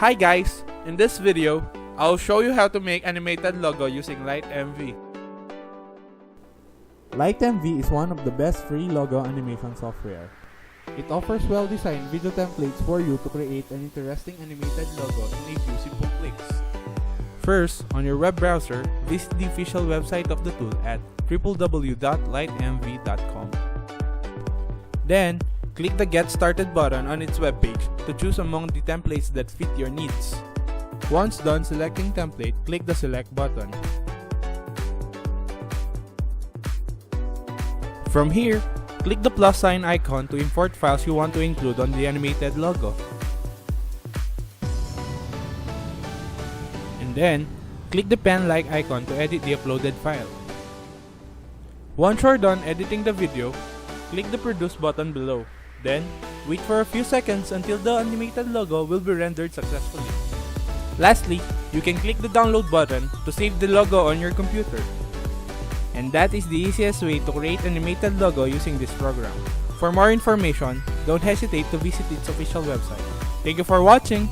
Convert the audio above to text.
Hi guys! In this video, I'll show you how to make animated logo using LightMV. LightMV is one of the best free logo animation software. It offers well-designed video templates for you to create an interesting animated logo in a few simple clicks. First, on your web browser, visit the official website of the tool at www.lightmv.com. Then, click the Get Started button on its webpage to choose among the templates that fit your needs. Once done selecting template, click the Select button. From here, click the plus sign icon to import files you want to include on the animated logo. And then, click the pen-like icon to edit the uploaded file. Once you're done editing the video, click the Produce button below. Then, wait for a few seconds until the animated logo will be rendered successfully. Lastly, you can click the Download button to save the logo on your computer. And that is the easiest way to create an animated logo using this program. For more information, don't hesitate to visit its official website. Thank you for watching!